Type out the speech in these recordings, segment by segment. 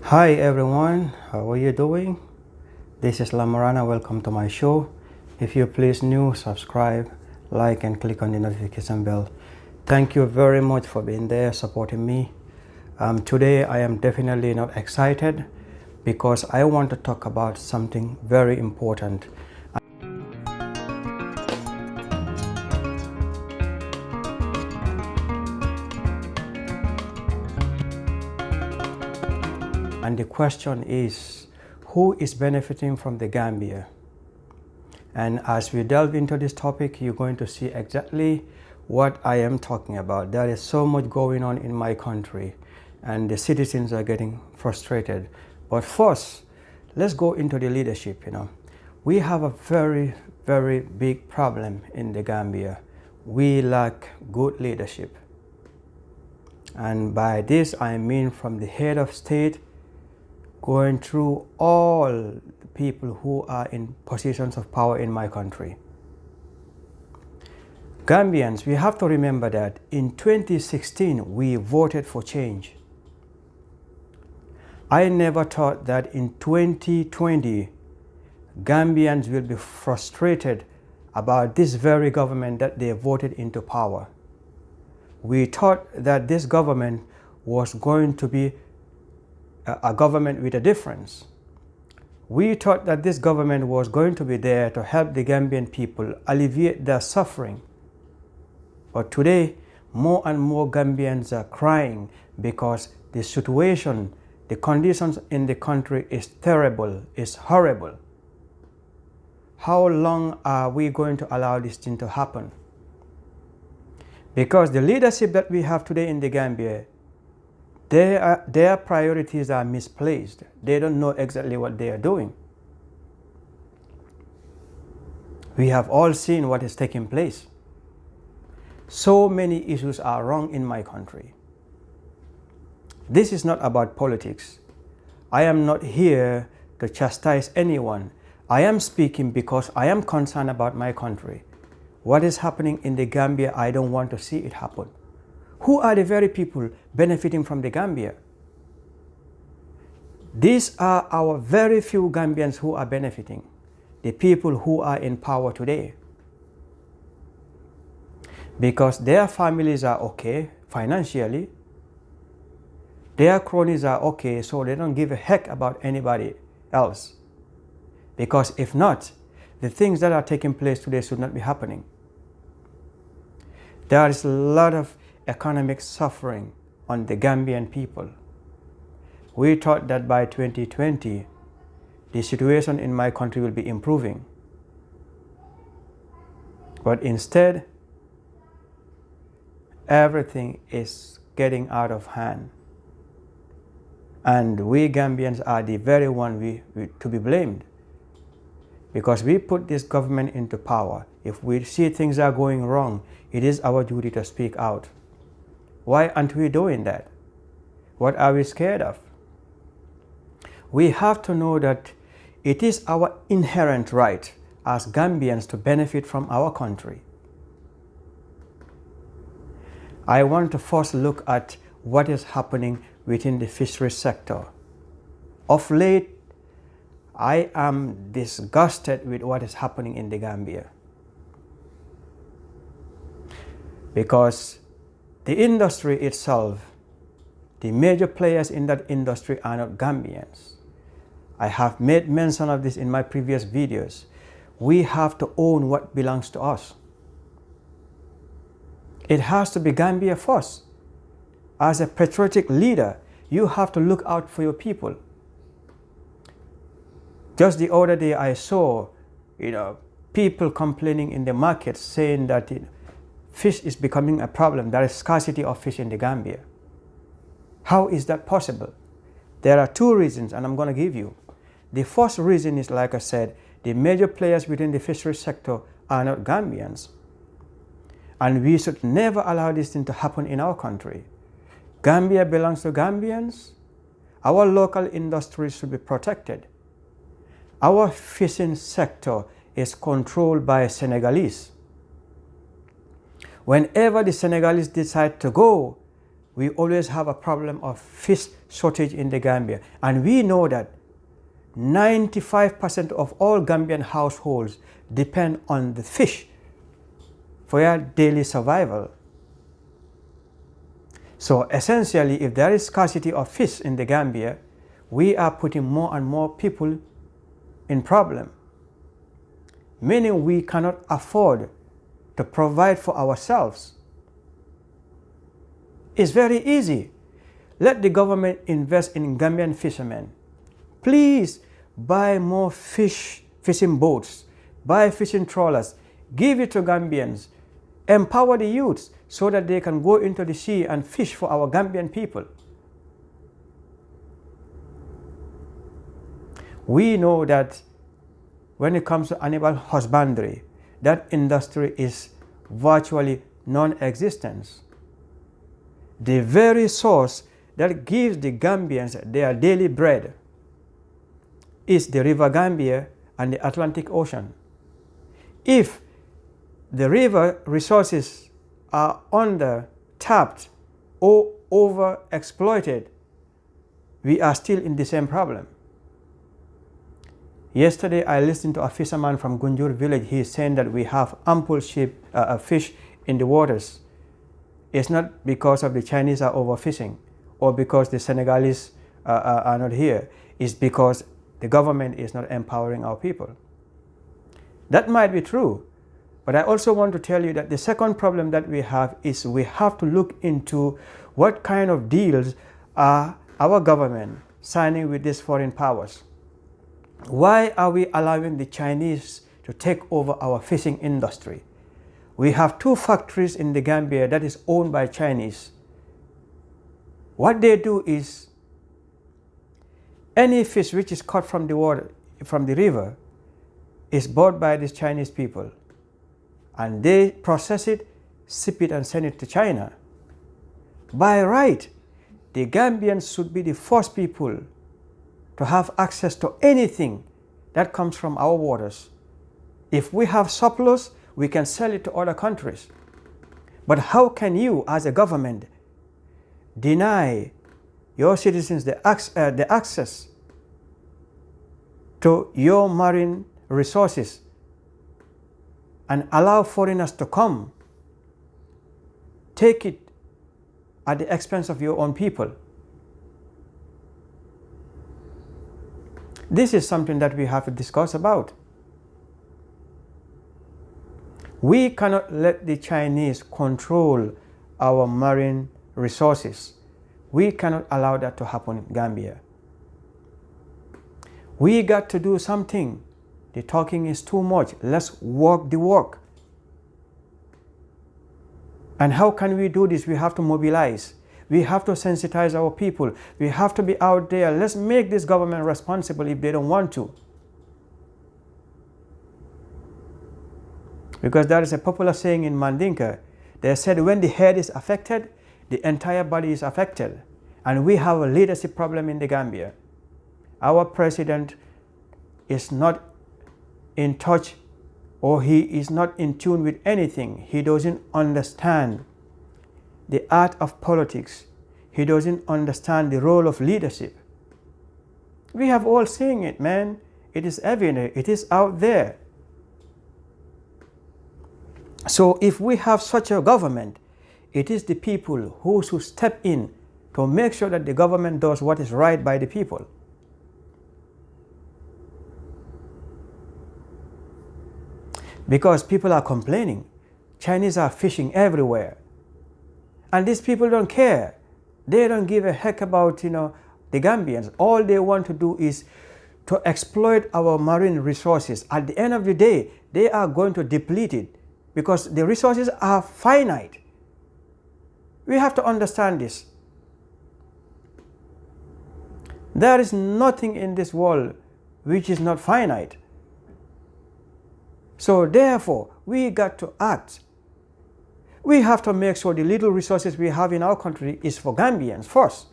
Hi everyone, how are you doing? This is Lamarana. Welcome to my show. If you're please new, subscribe, like and click on the notification bell. Thank you very much for being there, supporting me. Today I am definitely not excited because I want to talk about something very important. And the question is, who is benefiting from the Gambia? And as we delve into this topic, you're going to see exactly what I am talking about. There is so much going on in my country and the citizens are getting frustrated. But first, let's go into the leadership. We have a very, very big problem in the Gambia. We lack good leadership. And by this, I mean from the head of state going through all the people who are in positions of power in my country. Gambians, we have to remember that in 2016, we voted for change. I never thought that in 2020, Gambians will be frustrated about this very government that they voted into power. We thought that this government was going to be a government with a difference. We thought that this government was going to be there to help the Gambian people alleviate their suffering. But today, more and more Gambians are crying because the situation, the conditions in the country is terrible, is horrible. How long are we going to allow this thing to happen? Because the leadership that we have today in the Gambia, their priorities are misplaced. They don't know exactly what they are doing. We have all seen what is taking place. So many issues are wrong in my country. This is not about politics. I am not here to chastise anyone. I am speaking because I am concerned about my country. What is happening in the Gambia, I don't want to see it happen. Who are the very people benefiting from the Gambia? These are our very few Gambians who are benefiting, the people who are in power today. Because their families are okay financially, their cronies are okay, so they don't give a heck about anybody else. Because if not, the things that are taking place today should not be happening. There is a lot of economic suffering on the Gambian people. We thought that by 2020, the situation in my country will be improving. But instead, everything is getting out of hand. And we Gambians are the very one to be blamed. Because we put this government into power. If we see things are going wrong, it is our duty to speak out. Why aren't we doing that? What are we scared of? We have to know that it is our inherent right as Gambians to benefit from our country. I want to first look at what is happening within the fisheries sector. Of late, I am disgusted with what is happening in the Gambia. Because the industry itself, the major players in that industry are not Gambians. I have made mention of this in my previous videos. We have to own what belongs to us. It has to be Gambia first. As a patriotic leader, you have to look out for your people. Just the other day I saw, people complaining in the market saying that fish is becoming a problem. There is scarcity of fish in the Gambia. How is that possible? There are two reasons, and I'm going to give you. The first reason is, like I said, the major players within the fisheries sector are not Gambians. And we should never allow this thing to happen in our country. Gambia belongs to Gambians. Our local industries should be protected. Our fishing sector is controlled by Senegalese. Whenever the Senegalese decide to go, we always have a problem of fish shortage in the Gambia. And we know that 95% of all Gambian households depend on the fish for their daily survival. So essentially, if there is scarcity of fish in the Gambia, we are putting more and more people in problem, meaning we cannot afford to provide for ourselves. It's very easy. Let the government invest in Gambian fishermen. Please buy more fishing boats, buy fishing trawlers, give it to Gambians, empower the youths so that they can go into the sea and fish for our Gambian people. We know that when it comes to animal husbandry, that industry is virtually non-existent. The very source that gives the Gambians their daily bread is the River Gambia and the Atlantic Ocean. If the river resources are under-tapped or over-exploited, we are still in the same problem. Yesterday, I listened to a fisherman from Gunjur village. He is saying that we have ample fish in the waters. It's not because of the Chinese are overfishing or because the Senegalese are not here. It's because the government is not empowering our people. That might be true, but I also want to tell you that the second problem that we have is we have to look into what kind of deals are our government signing with these foreign powers. Why are we allowing the Chinese to take over our fishing industry? We have 2 factories in the Gambia that is owned by Chinese. What they do is any fish which is caught from the water, from the river, is bought by these Chinese people, and they process it, ship it, and send it to China. By right, the Gambians should be the first people to have access to anything that comes from our waters. If we have surplus, we can sell it to other countries. But how can you, as a government, deny your citizens the access to your marine resources and allow foreigners to come, take it at the expense of your own people? This is something that we have to discuss about. We cannot let the Chinese control our marine resources. We cannot allow that to happen in Gambia. We got to do something. The talking is too much. Let's walk the walk. And how can we do this? We have to mobilize. We have to sensitize our people. We have to be out there. Let's make this government responsible if they don't want to. Because there is a popular saying in Mandinka. They said when the head is affected, the entire body is affected. And we have a leadership problem in the Gambia. Our president is not in touch, or he is not in tune with anything. He doesn't understand the art of politics. He doesn't understand the role of leadership. We have all seen it, man. It is evident. It is out there. So if we have such a government, it is the people who should step in to make sure that the government does what is right by the people. Because people are complaining. Chinese are fishing everywhere. And these people don't care. They don't give a heck about, the Gambians. All they want to do is to exploit our marine resources. At the end of the day, they are going to deplete it because the resources are finite. We have to understand this. There is nothing in this world which is not finite. So therefore, we got to act. We have to make sure the little resources we have in our country is for Gambians first.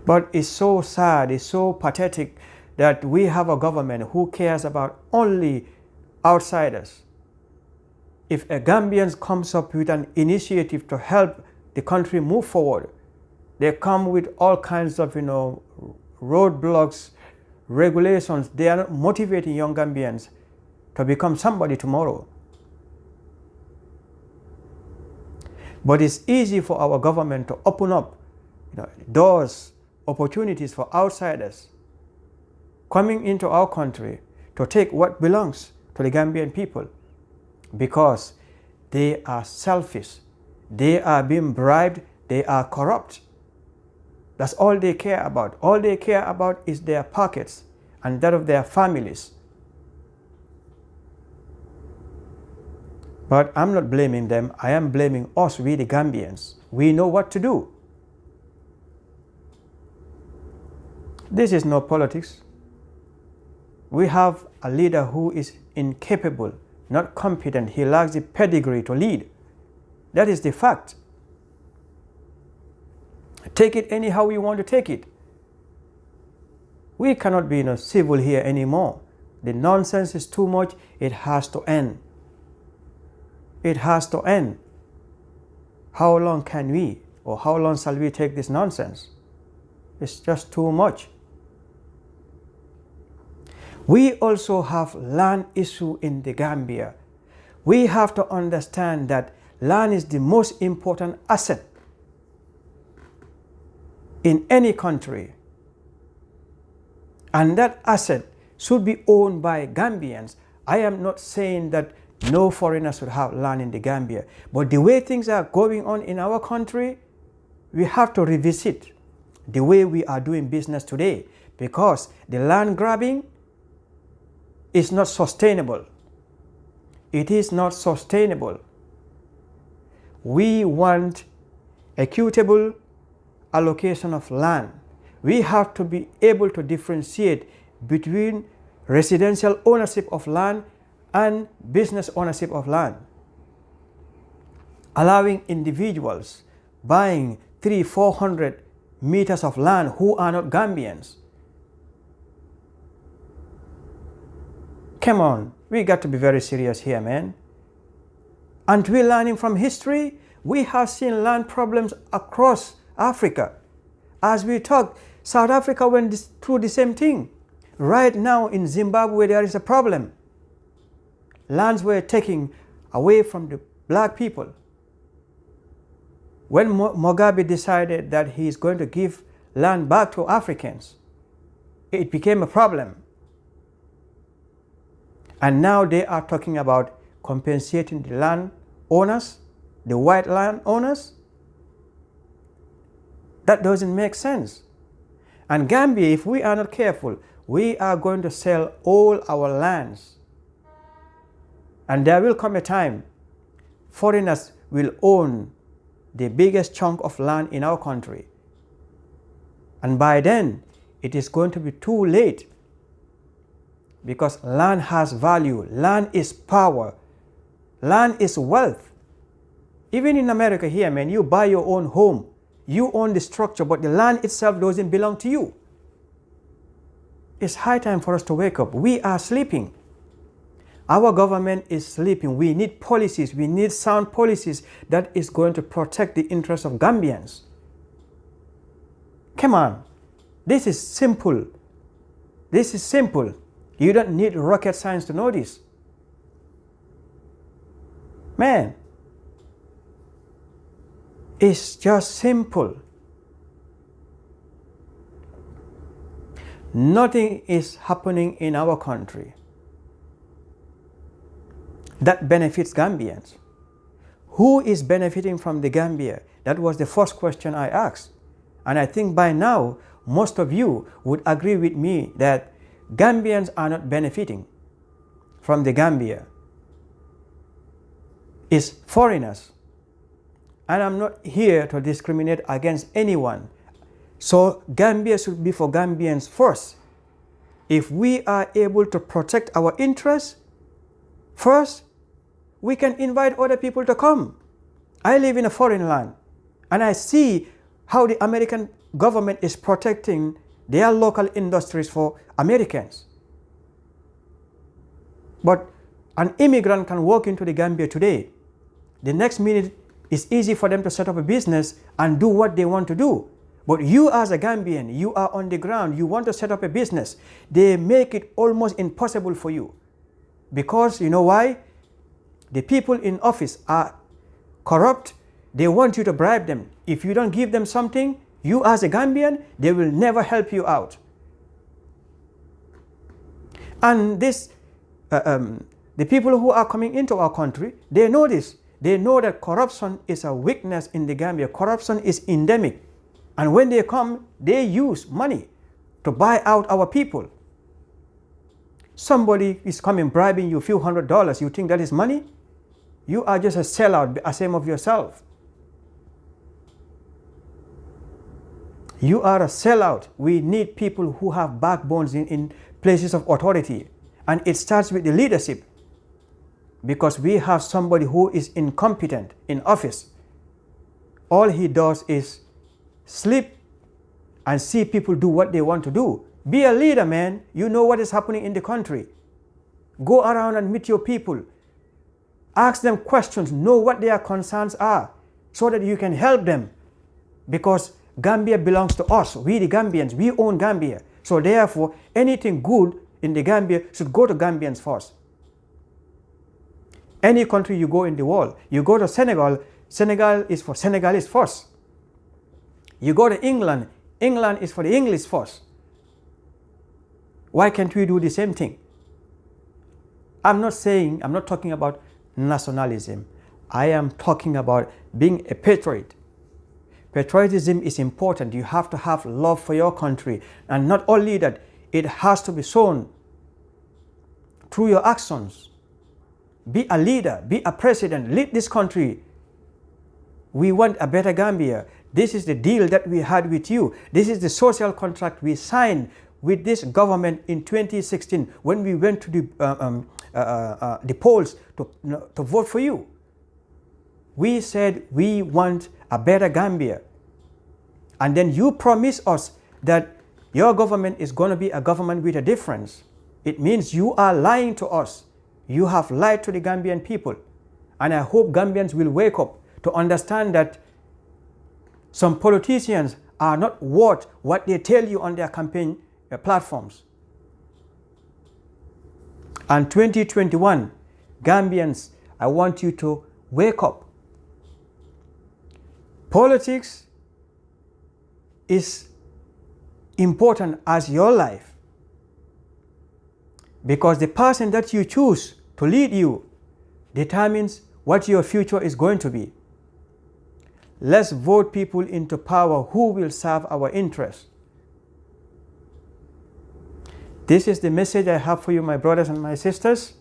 But it's so sad, it's so pathetic that we have a government who cares about only outsiders. If a Gambian comes up with an initiative to help the country move forward, they come with all kinds of, roadblocks, regulations. They are not motivating young Gambians to become somebody tomorrow. But it's easy for our government to open up, doors, opportunities for outsiders coming into our country to take what belongs to the Gambian people, because they are selfish, they are being bribed, they are corrupt. That's all they care about. All they care about is their pockets and that of their families. But I'm not blaming them. I am blaming us, we the Gambians. We know what to do. This is no politics. We have a leader who is incapable, not competent. He lacks the pedigree to lead. That is the fact. Take it anyhow you want to take it. We cannot be civil here anymore. The nonsense is too much. It has to end. It has to end. How long can we, or how long shall we take this nonsense? It's just too much. We also have land issue in the Gambia. We have to understand that land is the most important asset in any country. And that asset should be owned by Gambians. I am not saying that no foreigners should have land in the Gambia. But the way things are going on in our country, we have to revisit the way we are doing business today, because the land grabbing is not sustainable. It is not sustainable. We want equitable allocation of land. We have to be able to differentiate between residential ownership of land and business ownership of land. Allowing individuals buying 300-400 meters of land who are not Gambians. Come on, we got to be very serious here, man. Aren't we learning from history? We have seen land problems across Africa. As we talk, South Africa went through the same thing. Right now in Zimbabwe, there is a problem. Lands were taken away from the black people. When Mugabe decided that he is going to give land back to Africans, it became a problem. And now they are talking about compensating the land owners, the white land owners. That doesn't make sense. And Gambia, if we are not careful, we are going to sell all our lands. And there will come a time foreigners will own the biggest chunk of land in our country. And by then, it is going to be too late. Because land has value, land is power, land is wealth. Even in America here, man, you buy your own home, you own the structure, but the land itself doesn't belong to you. It's high time for us to wake up. We are sleeping. Our government is sleeping. We need policies, we need sound policies that is going to protect the interests of Gambians. Come on, this is simple. This is simple. You don't need rocket science to know this. Man, it's just simple. Nothing is happening in our country that benefits Gambians. Who is benefiting from the Gambia? That was the first question I asked. And I think by now, most of you would agree with me that Gambians are not benefiting from the Gambia. It's foreigners. And I'm not here to discriminate against anyone. So Gambia should be for Gambians first. If we are able to protect our interests first, we can invite other people to come. I live in a foreign land, and I see how the American government is protecting their local industries for Americans. But An immigrant can walk into the Gambia today. The next minute, it's easy for them to set up a business and do what they want to do. But you as a Gambian, you are on the ground, you want to set up a business. They make it almost impossible for you. Because you know why? The people in office are corrupt. They want you to bribe them. If you don't give them something, you as a Gambian, they will never help you out. And this, the people who are coming into our country, they know this. They know that corruption is a weakness in the Gambia. Corruption is endemic. And when they come, they use money to buy out our people. Somebody is coming bribing you a few $100s. You think that is money? You are just a sellout, ashamed of yourself. You are a sellout. We need people who have backbones in places of authority. And it starts with the leadership. Because we have somebody who is incompetent in office. All he does is sleep and see people do what they want to do. Be a leader, man. You know what is happening in the country. Go around and meet your people. Ask them questions. Know what their concerns are so that you can help them. Because Gambia belongs to us. We the Gambians. We own Gambia. So therefore, anything good in the Gambia should go to Gambians first. Any country you go in the world, you go to Senegal, Senegal is for Senegalese first. You go to England, England is for the English first. Why can't we do the same thing? I'm not talking about nationalism. I am talking about being a patriot. Patriotism is important. You have to have love for your country. And not only that, it has to be shown through your actions. Be a leader, be a president, lead this country. We want a better Gambia. This is the deal that we had with you. This is the social contract we signed with this government in 2016 when we went to the polls to vote for you. We said we want a better Gambia. And then you promise us that your government is going to be a government with a difference. It means you are lying to us. You have lied to the Gambian people. And I hope Gambians will wake up to understand that some politicians are not worth what they tell you on their campaign platforms. And 2021, Gambians, I want you to wake up. Politics is important as your life. Because the person that you choose to lead you determines what your future is going to be. Let's vote people into power who will serve our interests. This is the message I have for you, my brothers and my sisters.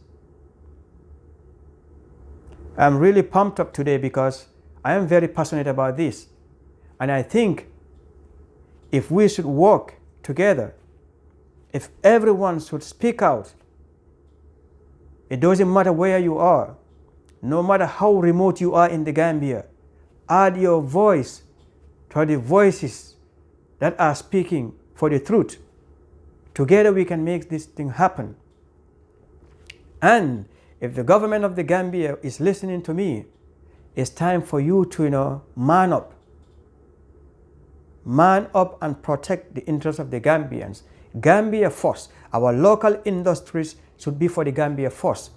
I'm really pumped up today because I am very passionate about this. And I think if we should work together, if everyone should speak out, it doesn't matter where you are, no matter how remote you are in the Gambia, add your voice to the voices that are speaking for the truth. Together we can make this thing happen. And if the government of the Gambia is listening to me, it's time for you to, man up. Man up and protect the interests of the Gambians. Gambia first. Our local industries should be for the Gambia first.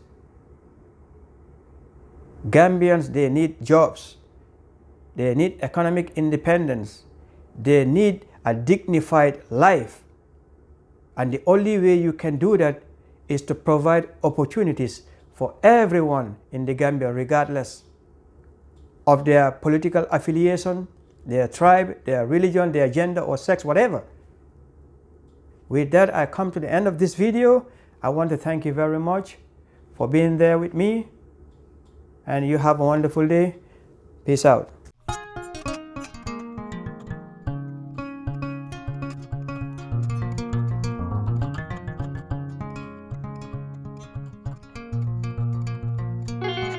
Gambians, they need jobs. They need economic independence. They need a dignified life. And the only way you can do that is to provide opportunities for everyone in the Gambia, regardless of their political affiliation, their tribe, their religion, their gender or sex, whatever. With that, I come to the end of this video. I want to thank you very much for being there with me. And you have a wonderful day. Peace out.